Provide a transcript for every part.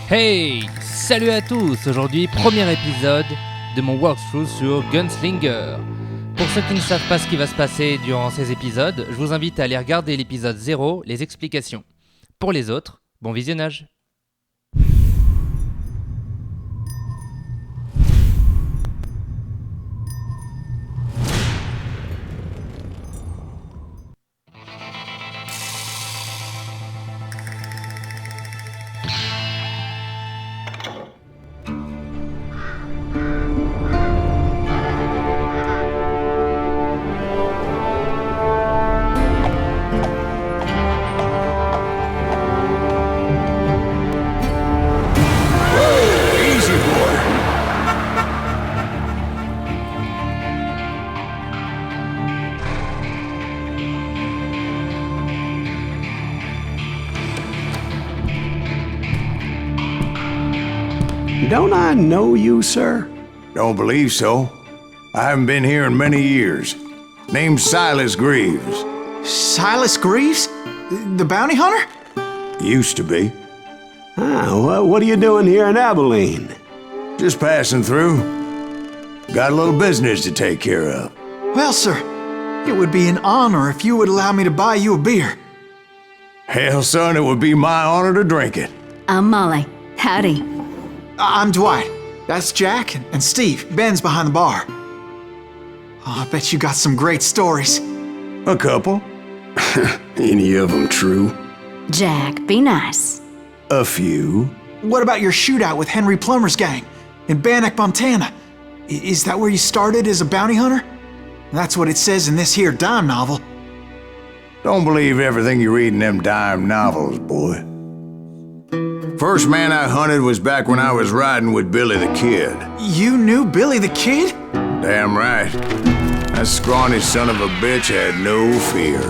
Hey, salut à tous. Aujourd'hui, premier épisode de mon walkthrough sur Gunslinger. Pour ceux qui ne savent pas ce qui va se passer durant ces épisodes, je vous invite à aller regarder l'épisode 0, les explications. Pour les autres, bon visionnage. Don't I know you, sir? Don't believe so. I haven't been here in many years. Name's Silas Greaves. Silas Greaves? The bounty hunter? Used to be. What are you doing here in Abilene? Just passing through. Got a little business to take care of. Well, sir, it would be an honor if you would allow me to buy you a beer. Hell, son, it would be my honor to drink it. I'm Molly. Howdy. I'm Dwight. That's Jack and Steve. Ben's behind the bar. Oh, I bet you got some great stories. A couple. Any of them true? Jack, be nice. A few. What about your shootout with Henry Plummer's gang in Bannock, Montana? Is that where you started as a bounty hunter? That's what it says in this here dime novel. Don't believe everything you read in them dime novels, boy. First man I hunted was back when I was riding with Billy the Kid. You knew Billy the Kid? Damn right. That scrawny son of a bitch had no fear.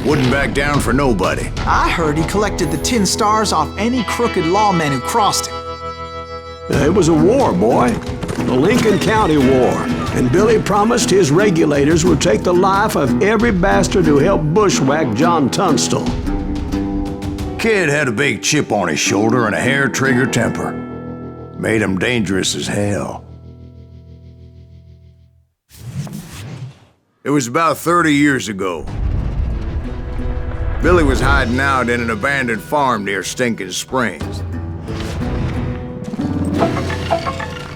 Wouldn't back down for nobody. I heard he collected the 10 stars off any crooked lawmen who crossed him. It was a war, boy. The Lincoln County War. And Billy promised his regulators would take the life of every bastard who helped bushwhack John Tunstall. Kid had a big chip on his shoulder and a hair-trigger temper. Made him dangerous as hell. It was about 30 years ago. Billy was hiding out in an abandoned farm near Stinking Springs.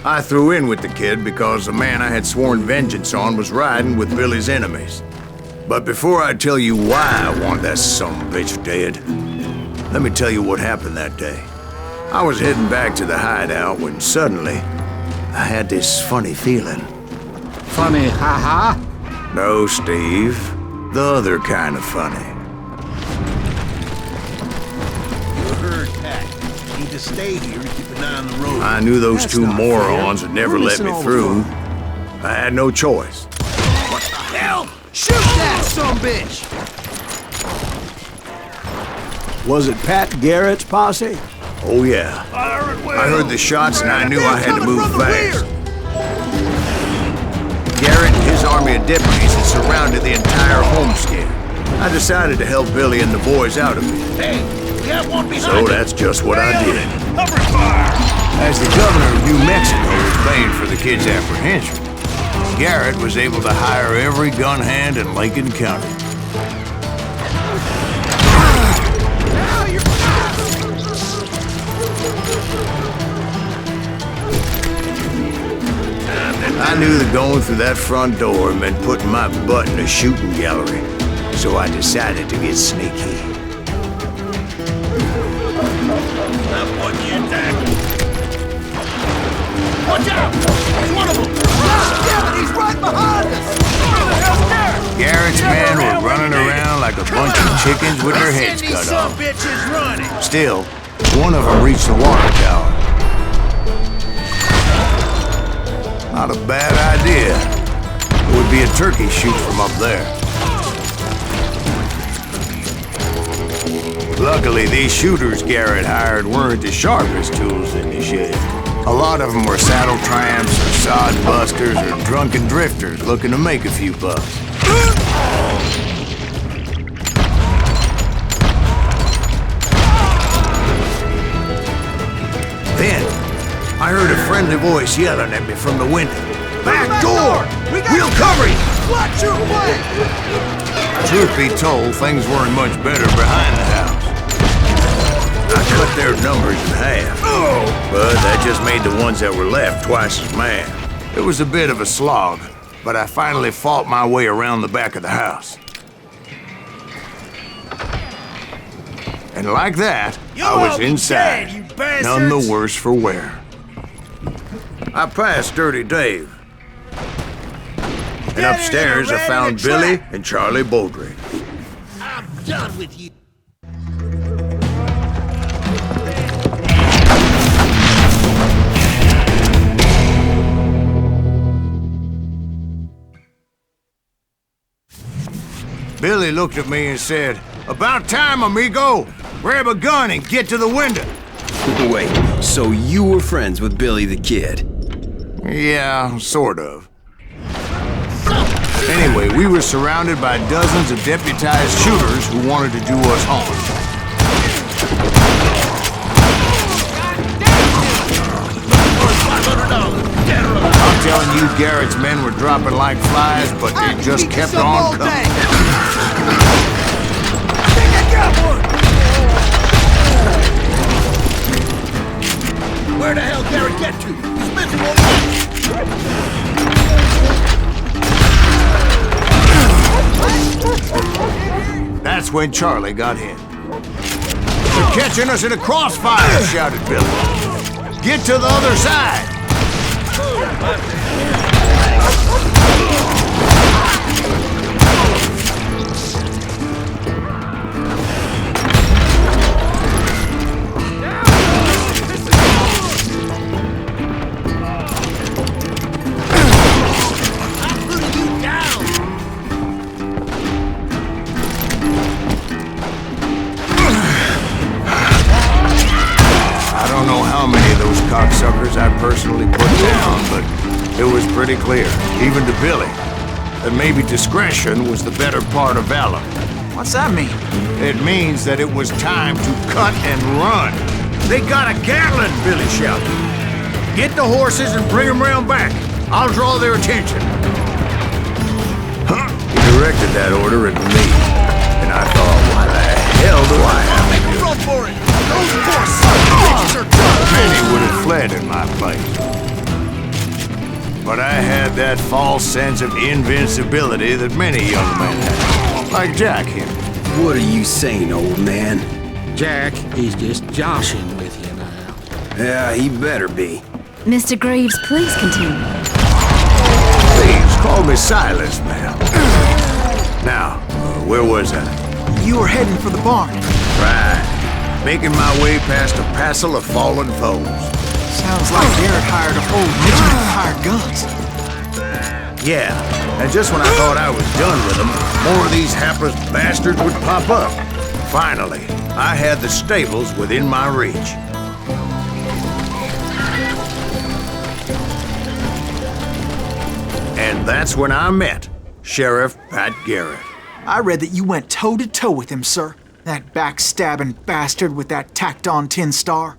I threw in with the kid because the man I had sworn vengeance on was riding with Billy's enemies. But before I tell you why I want that sumbitch dead, let me tell you what happened that day. I was heading back to the hideout when suddenly I had this funny feeling. Funny, ha-ha? No, Steve. The other kind of funny. You're herd packed. Need to stay here and keep an eye on the road. I knew those That's two not morons fair. would never We're let missing me all the through. fun. I had no choice. What the hell? Shoot that sumbitch! Was it Pat Garrett's posse? Oh yeah. I heard the shots and I knew I had to move fast. Garrett and his army of deputies had surrounded the entire homestead. I decided to help Billy and the boys out of it. Hey, we have one behind So you. that's just what I did. Cover fire! As the governor of New Mexico was paying for the kid's apprehension, Garrett was able to hire every gun hand in Lincoln County. I knew that going through that front door meant putting my butt in a shooting gallery, so I decided to get sneaky. That one you attack. Watch out! He's one of them! Damn it, he's right behind us! Where the hell's Garrett? Garrett's men were running around like a bunch of chickens with their heads cut off. Bitches running! Still, one of them reached the water tower. Not a bad idea. It would be a turkey shoot from up there. Luckily, these shooters Garrett hired weren't the sharpest tools in the shed. A lot of them were saddle tramps, or sod busters, or drunken drifters looking to make a few bucks. I heard a friendly voice yelling at me from the window. Back door! We'll cover you! Watch your way! Truth be told, things weren't much better behind the house. I cut their numbers in half, but that just made the ones that were left twice as mad. It was a bit of a slog, but I finally fought my way around the back of the house. And like that, I was inside, none the worse for wear. I passed Dirty Dave. And upstairs I found Billy and Charlie Beaudry. I'm done with you. Billy looked at me and said, "About time, amigo! Grab a gun and get to the window." Wait, so you were friends with Billy the Kid? Yeah, sort of. Anyway, we were surrounded by dozens of deputized shooters who wanted to do us harm. I'm telling you, Garrett's men were dropping like flies, but they just kept on coming. Where the hell Garrett get to? He's miserable. That's when Charlie got hit. "They're catching us in a crossfire," shouted Billy. "Get to the other side!" Cocksuckers I personally put down, but it was pretty clear, even to Billy, that maybe discretion was the better part of valor. What's that mean? It means that it was time to cut and run. "They got a Gatling," Billy shouted. "Get the horses and bring them round back. I'll draw their attention." He directed that order at me, and I thought, why the hell do I have to do it? Run for it! Those poor sons of bitches are done! Many would have fled in my place. But I had that false sense of invincibility that many young men have, like Jack here. What are you saying, old man? Jack, he's just joshing with you now. Yeah, he better be. Mr. Greaves, please continue. Please, call me Silas, ma'am. Now, where was I? You were heading for the barn. Right. Making my way past a passel of fallen foes. Sounds like Garrett hired a whole regiment of hired guns. Yeah, and just when I thought I was done with them, more of these hapless bastards would pop up. Finally, I had the stables within my reach. And that's when I met Sheriff Pat Garrett. I read that you went toe-to-toe with him, sir. That backstabbing bastard with that tacked-on tin star.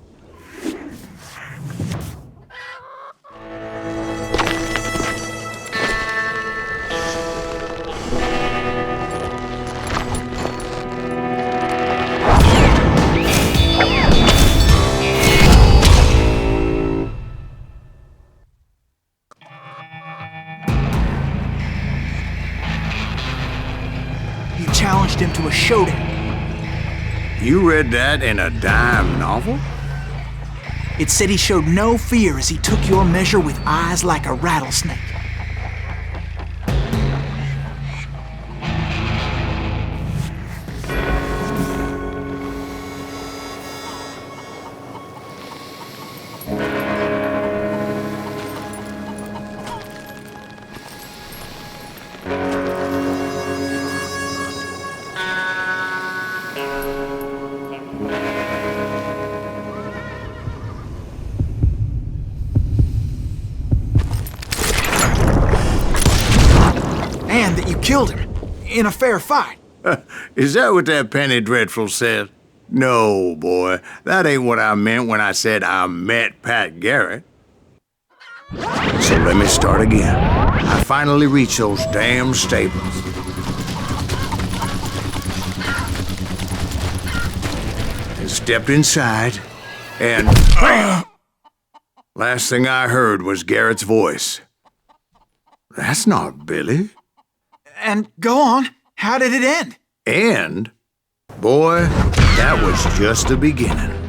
You challenged him to a showdown. You read that in a dime novel? It said he showed no fear as he took your measure with eyes like a rattlesnake. And that you killed him in a fair fight. Is that what that penny dreadful said? No, boy. That ain't what I meant when I said I met Pat Garrett. So let me start again. I finally reached those damn stables. And stepped inside, and last thing I heard was Garrett's voice. That's not Billy. And go on. How did it end? And, boy, that was just the beginning.